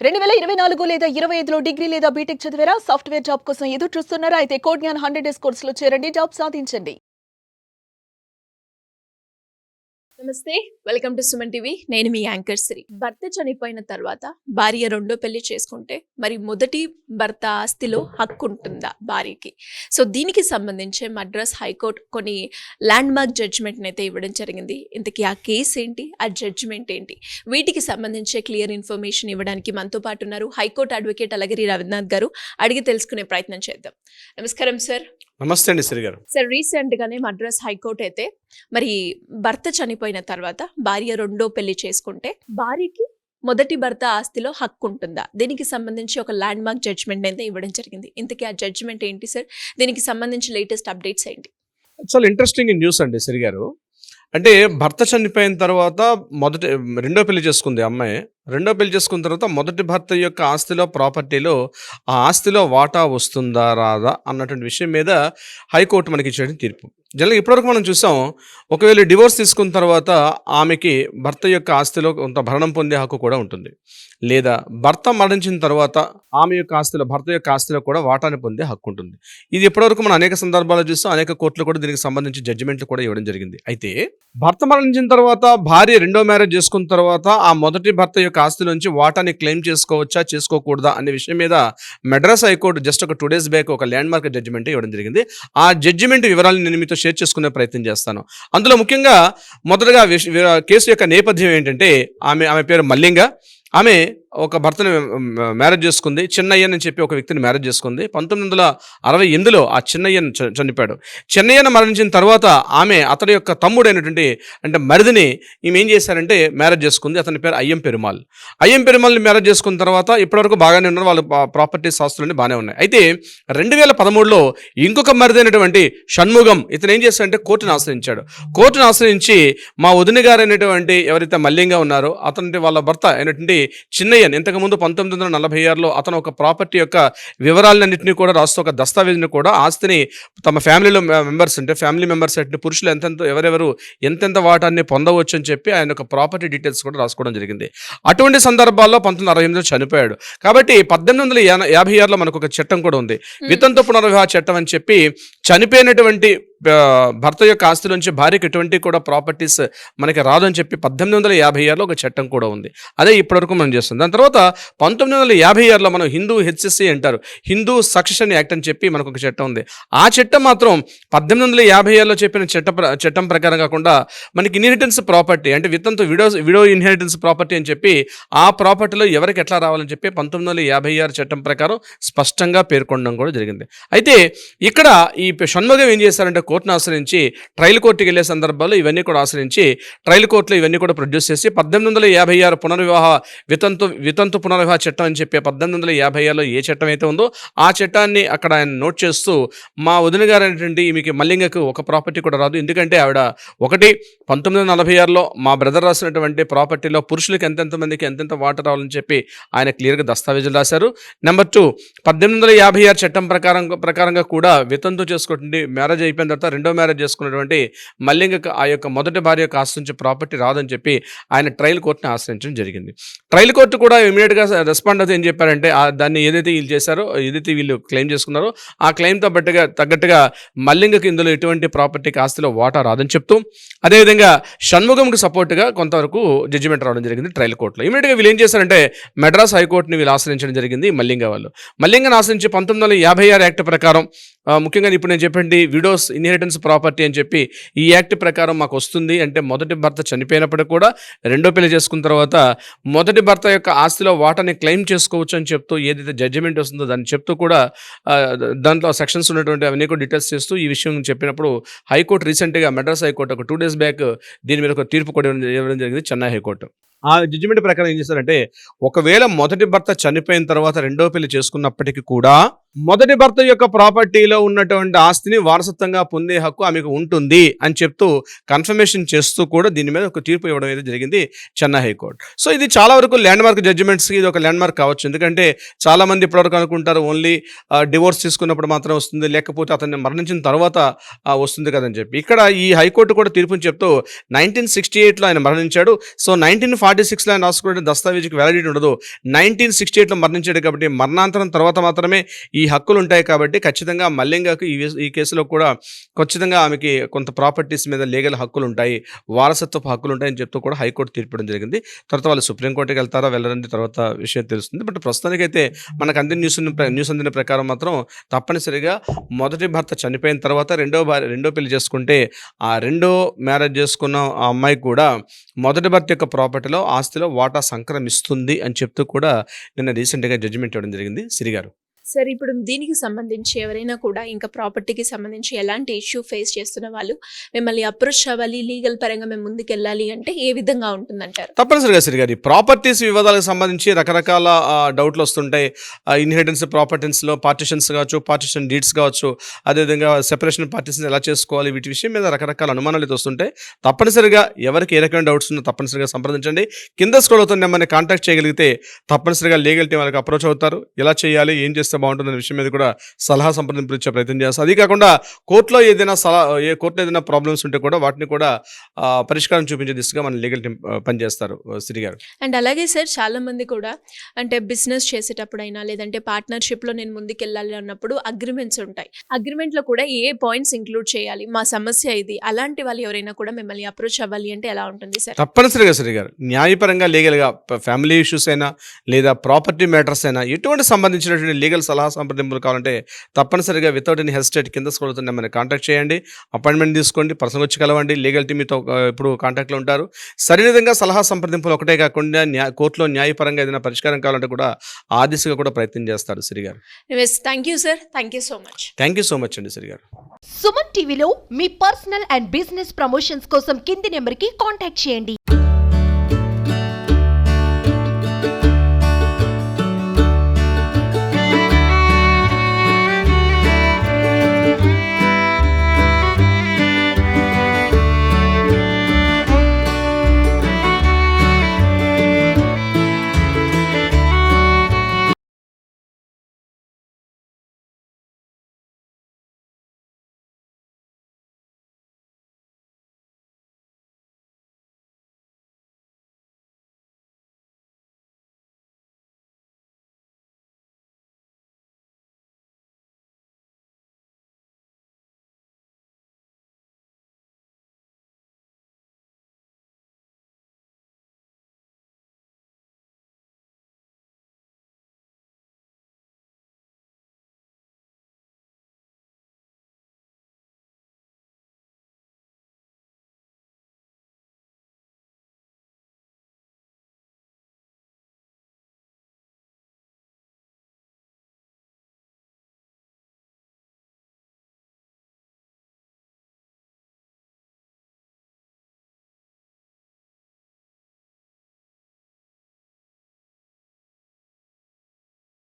2024 లేదా 25లో డిగ్రీ లేదా బీటెక్ చదివారా? సాఫ్ట్‌వేర్ జాబ్ కోసం ఎదురు చూస్తున్నారా? అయితే కోడ్ జ్ఞాన్ 100 డేస్ కోర్సులో చేరండి. జాబ్ సాధించండి. నమస్తే, వెల్కమ్ టు సుమన్ టీవీ. నేను మీ యాంకర్ శ్రీ. భర్త చనిపోయిన తర్వాత భార్య రెండో పెళ్లి చేసుకుంటే మరి మొదటి భర్త ఆస్తిలో హక్కు ఉంటుందా భార్యకి? సో దీనికి సంబంధించి మద్రాస్ హైకోర్టు కొన్ని ల్యాండ్ మార్క్ జడ్జిమెంట్ అయితే ఇవ్వడం జరిగింది. ఇంతకీ ఆ కేసు ఏంటి, ఆ జడ్జిమెంట్ ఏంటి, వీటికి సంబంధించి క్లియర్ ఇన్ఫర్మేషన్ ఇవ్వడానికి మనతో పాటు ఉన్నారు హైకోర్టు అడ్వకేట్ అలగిరి రవీంద్రనాథ్ గారు. అడిగి తెలుసుకునే ప్రయత్నం చేద్దాం. నమస్కారం సార్. నమస్తే అండి శ్రీ గారు. సార్, రీసెంట్ గానే మద్రాస్ హైకోర్టు అయితే మరి భర్త చనిపోయిన తర్వాత భార్య రెండో పెళ్లి చేసుకుంటే భార్యకి మొదటి భర్త ఆస్తిలో హక్కు ఉంటుందా, దీనికి సంబంధించి ఒక ల్యాండ్ మార్క్ జడ్జిమెంట్ అయితే ఇవ్వడం జరిగింది. ఇంతకీ ఆ జడ్జిమెంట్ ఏంటి సార్? దీనికి సంబంధించి లేటెస్ట్ అప్డేట్స్ ఏంటి? చాలా ఇంట్రెస్టింగ్ న్యూస్ అండి శ్రీ గారు. అంటే భర్త చనిపోయిన తర్వాత రెండో పెళ్లి చేసుకుంది అమ్మాయి. రెండో పెళ్లి చేసుకున్న తర్వాత మొదటి భర్త యొక్క ఆస్తిలో, ప్రాపర్టీలో ఆ ఆస్తిలో వాటా వస్తుందా రాదా అన్నటువంటి విషయం మీద హైకోర్టు మనకి ఇచ్చిన తీర్పు. జనరల్గా ఇప్పటివరకు మనం చూసాం, ఒకవేళ డివోర్స్ తీసుకున్న తర్వాత ఆమెకి భర్త యొక్క ఆస్తిలో కొంత భరణం పొందే హక్కు కూడా ఉంటుంది, లేదా భర్త మరణించిన తర్వాత ఆమె యొక్క ఆస్తిలో, భర్త యొక్క ఆస్తిలో కూడా వాటాని పొందే హక్కు ఉంటుంది. ఇది ఇప్పటివరకు మనం అనేక సందర్భాలు చూస్తాం, అనేక కోర్టులు కూడా దీనికి సంబంధించి జడ్జిమెంట్లు కూడా ఇవ్వడం జరిగింది. అయితే భర్త మరణించిన తర్వాత భార్య రెండో మ్యారేజ్ చేసుకున్న తర్వాత ఆ మొదటి భర్త యొక్క ఆస్తిలోంచి వాటాని క్లెయిమ్ చేసుకోవచ్చా, చేసుకోకూడదా అనే విషయం మీద మద్రాస్ హైకోర్టు జస్ట్ ఒక 2 days బ్యాక్ ఒక ల్యాండ్ మార్క్ జడ్జిమెంట్ ఇవ్వడం జరిగింది. ఆ జడ్జిమెంట్ వివరాలను నేను మీతో షేర్ చేసుకునే ప్రయత్నం చేస్తాను. అందులో ముఖ్యంగా మొదటగా కేసు యొక్క నేపథ్యం ఏంటంటే, ఆమె పేరు మల్లింగ. ఆమె ఒక భర్తను మ్యారేజ్ చేసుకుంది, చిన్నయ్యన్ అని చెప్పి ఒక వ్యక్తిని మ్యారేజ్ చేసుకుంది. 1968లో ఆ చిన్నయ్యన్ చనిపోయాడు. చిన్నయ్యన్ మరణించిన తర్వాత ఆమె అతడి యొక్క తమ్ముడైనటువంటి అంటే మరిదిని ఈమె ఏం చేశారంటే మ్యారేజ్ చేసుకుంది. అతని పేరు అయ్యం పెరుమాల్. అయ్యం పెరుమాల్ని మ్యారేజ్ చేసుకున్న తర్వాత ఇప్పటివరకు బాగానే ఉన్నారు, వాళ్ళ ప్రాపర్టీస్ ఆస్తులన్నీ బాగానే ఉన్నాయి. అయితే 2013లో ఇంకొక మరిదైనటువంటి షణ్ముగం ఇతను ఏం చేశాడంటే కోర్టును ఆశ్రయించాడు. కోర్టును ఆశ్రయించి మా వదిన గారైనటువంటి ఎవరైతే మల్లింగా ఉన్నారో అతని వాళ్ళ భర్త అయినటువంటి చిన్నయ్యన్ ఇంతకుముందు 1946లో అతను ఒక ప్రాపర్టీ యొక్క వివరాలన్నింటినీ కూడా రాస్తూ ఒక దస్తావేజ్ని కూడా ఆస్తిని తమ ఫ్యామిలీలో ఫ్యామిలీ మెంబర్స్ అంటే పురుషులు ఎవరెవరు ఎంతెంత వాటాన్ని పొందవచ్చు అని చెప్పి ఆయన ఒక ప్రాపర్టీ డీటెయిల్స్ కూడా రాసుకోవడం జరిగింది. అటువంటి సందర్భాల్లో 1968లో చనిపోయాడు. కాబట్టి 1856లో మనకు ఒక చట్టం కూడా ఉంది, వితంతు పునర్వివాహ చట్టం అని చెప్పి. చనిపోయినటువంటి భర్త యొక్క ఆస్తి నుంచి భార్యకి ఎటువంటి కూడా ప్రాపర్టీస్ మనకి రాదని చెప్పి 1856లో ఒక చట్టం కూడా ఉంది. అదే ఇప్పటివరకు మనం చేస్తుంది. దాని తర్వాత 1956లో మనం హిందూ హెచ్ఎస్సి అంటారు, హిందూ సక్సెషన్ యాక్ట్ అని చెప్పి మనకు ఒక చట్టం ఉంది. ఆ చట్టం మాత్రం 1856లో చెప్పిన చట్టం ప్రకారం కాకుండా మనకి ఇన్హెరిటెన్స్ ప్రాపర్టీ అంటే విడో ఇన్హెరిటెన్స్ ప్రాపర్టీ అని చెప్పి ఆ ప్రాపర్టీలో ఎవరికి ఎట్లా రావాలని చెప్పి 1956 చట్టం ప్రకారం స్పష్టంగా పేర్కొనడం కూడా జరిగింది. అయితే ఇక్కడ ఈ షణ్ముగం ఏం చేశారంటే కోర్టును ఆశ్రయించి ట్రయల్ కోర్టుకి వెళ్ళే సందర్భాల్లో ఇవన్నీ కూడా ఆశ్రయించి ట్రయల్ కోర్టులో ఇవన్నీ కూడా ప్రొడ్యూస్ చేసి 1856 పునర్వివాహ వితంతు పునర్వివాహ చట్టం అని చెప్పి 1856లో ఏ చట్టం అయితే ఉందో ఆ చట్టాన్ని అక్కడ ఆయన నోట్ చేస్తూ మా వదిన గారు అనేటువంటి మీకు మల్లింగకు ఒక ప్రాపర్టీ కూడా రాదు, ఎందుకంటే ఆవిడ 1946లో మా బ్రదర్ రాసినటువంటి ప్రాపర్టీలో పురుషులకు ఎంతెంతమందికి ఎంతెంత వాటర్ రావాలని చెప్పి ఆయన క్లియర్గా దస్తావేజులు రాశారు. నెంబర్ 2, 1856 చట్టం ప్రకారంగా కూడా వితంతు చేసుకుంటుంది, మ్యారేజ్ అయిపోయిన తర్వాత రెండో మ్యారేజ్ చేసుకున్నటువంటి మల్లింగకు ఆ యొక్క మొదటి భార్య యొక్క ఆస్తి నుంచి ప్రాపర్టీ రాదని చెప్పి ఆయన ట్రయల్ కోర్టుని ఆశ్రయించడం జరిగింది. ట్రయల్ కోర్టు కూడా ఇమీడియట్గా రెస్పాండ్ అవుతూ ఏం చెప్పారంటే దాన్ని ఏదైతే వీళ్ళు చేశారో, ఏదైతే వీళ్ళు క్లెయిమ్ చేసుకున్నారో ఆ క్లెయిమ్తో తగ్గట్టుగా మల్లింగకు ఇందులో ఎటువంటి ప్రాపర్టీకి ఆస్తిలో వాటా రాదని చెప్తూ, అదేవిధంగా షణ్ముగంకి సపోర్ట్గా కొంతవరకు జడ్జిమెంట్ రావడం జరిగింది ట్రయల్ కోర్టులో. ఇమీడియట్గా వీళ్ళు ఏం చేశారంటే మద్రాస్ హైకోర్టుని వీళ్ళు ఆశ్రయించడం జరిగింది. మల్లింగను ఆశ్రయించి 1956 యాక్ట్ ప్రకారం ముఖ్యంగా ఇప్పుడు నేను చెప్పండి విడోస్ ఇన్హెరిటెన్స్ ప్రాపర్టీ అని చెప్పి ఈ యాక్ట్ ప్రకారం మాకు వస్తుంది అంటే మొదటి భర్త చనిపోయినప్పటికీ కూడా రెండో పెళ్లి చేసుకున్న తర్వాత మొదటి భర్త యొక్క ఆస్తిలో వాటాని క్లెయిమ్ చేసుకోవచ్చు అని చెప్తూ ఏదైతే జడ్జిమెంట్ వస్తుందో దాన్ని చెప్తూ కూడా దాంట్లో సెక్షన్స్ ఉన్నటువంటి అవన్నీ కూడా డీటెయిల్స్ చేస్తూ ఈ విషయం చెప్పినప్పుడు హైకోర్టు రీసెంట్గా మద్రాస్ హైకోర్టు ఒక 2 days బ్యాక్ దీని మీద ఒక తీర్పు కూడా ఇవ్వడం జరిగింది చెన్నై హైకోర్టు. ఆ జడ్జిమెంట్ ప్రకారం ఏం చేస్తారంటే, ఒకవేళ మొదటి భర్త చనిపోయిన తర్వాత రెండో పెళ్లి చేసుకున్నప్పటికీ కూడా మొదటి భర్త యొక్క ప్రాపర్టీలో ఉన్నటువంటి ఆస్తిని వారసత్వంగా పొందే హక్కు ఆమెకు ఉంటుంది అని చెప్తూ కన్ఫర్మేషన్ చేస్తూ కూడా దీని మీద ఒక తీర్పు ఇవ్వడం అయితే జరిగింది చెన్నై హైకోర్టు. సో ఇది చాలా వరకు ల్యాండ్ మార్క్ జడ్జిమెంట్స్కి ఇది ఒక ల్యాండ్ మార్క్ కావచ్చు, ఎందుకంటే చాలామంది ఇప్పటివరకు అనుకుంటారు ఓన్లీ డివోర్స్ తీసుకున్నప్పుడు మాత్రం వస్తుంది, లేకపోతే అతన్ని మరణించిన తర్వాత వస్తుంది కదని చెప్పి. ఇక్కడ ఈ హైకోర్టు కూడా తీర్పుని చెప్తూ 1968లో ఆయన మరణించాడు. సో 1940 1946లో ఆయన రాసుకున్న దస్తావేజీకి వ్యాలిడిటీ ఉండదు. 1968లో మరణించాడు కాబట్టి మరణాంతరం తర్వాత మాత్రమే ఈ హక్కులు ఉంటాయి. కాబట్టి ఖచ్చితంగా మల్లింగకు ఈ కేసులో కూడా ఖచ్చితంగా ఆమెకి కొంత ప్రాపర్టీస్ మీద లీగల్ హక్కులు ఉంటాయి, వారసత్వపు హక్కులు ఉంటాయని చెప్తూ కూడా హైకోర్టు తీర్పడం జరిగింది. తర్వాత వాళ్ళు సుప్రీంకోర్టుకి వెళ్తారా వెళ్ళరండి తర్వాత విషయం తెలుస్తుంది. బట్ ప్రస్తుతానికైతే మనకు అందిన న్యూస్ అందిన ప్రకారం మాత్రం తప్పనిసరిగా మొదటి భర్త చనిపోయిన తర్వాత రెండో పెళ్లి చేసుకుంటే ఆ రెండో మ్యారేజ్ చేసుకున్న ఆ అమ్మాయి కూడా మొదటి భర్త యొక్క ప్రాపర్టీలో ఆస్తిలో వాటా సంక్రమిస్తుంది అని చెప్తూ కూడా నిన్న రీసెంట్గా జడ్జిమెంట్ ఇవ్వడం జరిగింది సిరి గారు. సార్ ఇప్పుడు దీనికి సంబంధించి ఎవరైనా కూడా ఇంకా ప్రాపర్టీకి సంబంధించి ఎలాంటి ఇష్యూ ఫేస్ చేస్తున్న వాళ్ళు మిమ్మల్ని అప్రోచ్ అవ్వాలి, లీగల్ పరంగా మేము ముందుకెళ్ళాలి అంటే ఏ విధంగా ఉంటుందంటారు? తప్పనిసరిగా సిరి గారు, ఈ ప్రాపర్టీస్ వివాదాలకు సంబంధించి రకరకాల డౌట్లు వస్తుంటాయి. ఇన్హెరిటెన్స్ ప్రాపర్టీస్లో పార్టిషన్స్ కావచ్చు, పార్టిషన్ డీడ్స్ కావచ్చు, అదేవిధంగా సెపరేషన్ పార్టీస్ని ఎలా చేసుకోవాలి, వీటి విషయం మీద రకరకాల అనుమానాలు అయితే వస్తుంటాయి. తప్పనిసరిగా ఎవరికి ఏ రకమైన డౌట్స్ ఉన్నా తప్పనిసరిగా సంప్రదించండి. కింద స్క్రోల్ అవుతున్న నెంబర్ని కాంటాక్ట్ చేయగలిగితే తప్పనిసరిగా లీగల్ టీం వాళ్ళకి అప్రోచ్ అవుతారు. ఎలా చేయాలి, ఏం చేస్తే బాగుంటుందనే విషయం మీద కూడా సలహా సంప్రదింపులు ఇచ్చే ప్రయత్నం చేస్తారు. అది కాకుండా కోర్టులో ఏదైనా ప్రాబ్లమ్స్ ఉంటే కూడా వాటిని కూడా పరిష్కారం చూపించే దిశగా మన లీగల్ టీం పనిచేస్తారు సిరి గారు. అండ్ అలాగే సార్ చాలా మంది కూడా అంటే బిజినెస్ చేసేటప్పుడైనా లేదంటే పార్ట్నర్షిప్లో నేను ముందుకెళ్ళాలి అన్నప్పుడు అగ్రిమెంట్స్ ఉంటాయి. అగ్రిమెంట్లో కూడా ఏ పాయింట్స్ ఇంక్లూడ్ చేయాలి, మా సమస్య ఇది, అలాంటి వాళ్ళు ఎవరైనా కూడా మిమ్మల్ని అప్రోచ్ అవ్వాలి అంటే ఎలా ఉంటుంది సార్? తప్పనిసరిగా సిరి గారు, న్యాయపరంగా లీగల్గా ఫ్యామిలీ ఇష్యూస్ అయినా లేదా ప్రాపర్టీ మ్యాటర్స్ అయినా ఎటువంటి సంబంధించినటువంటి లీగల్ సలహా సంప్రదింపులు కావాలంటే తప్పనిసరిగా వితౌట్ ఎనీ హెసిటేట్ కింద స్క్రోల్ అవుతున్న నెంబర్ని కాంటాక్ట్ చేయండి. అపాయింట్మెంట్ తీసుకోండి, పర్సనల్ వచ్చి కలవండి. లీగల్ టీమ్ మీతో ఇప్పుడు కాంటాక్ట్లో ఉంటారు. సరైన విధంగా సలహా సంప్రదింపులు ఒకటే కాకుండా కోర్టులో న్యాయపరంగా ఏదైనా పరిష్కారం కావాలంటే కూడా ఆ దిశగా కూడా ప్రయత్నం చేస్తారు సిరి గారు. Thank you sir, thank you so much. Thank you so much అండి సిరి గారు. సుమన్ టీవీలో మీ పర్సనల్ అండ్ బిజినెస్ ప్రమోషన్స్ కోసం కింది నెంబర్కి కాంటాక్ట్ చేయండి.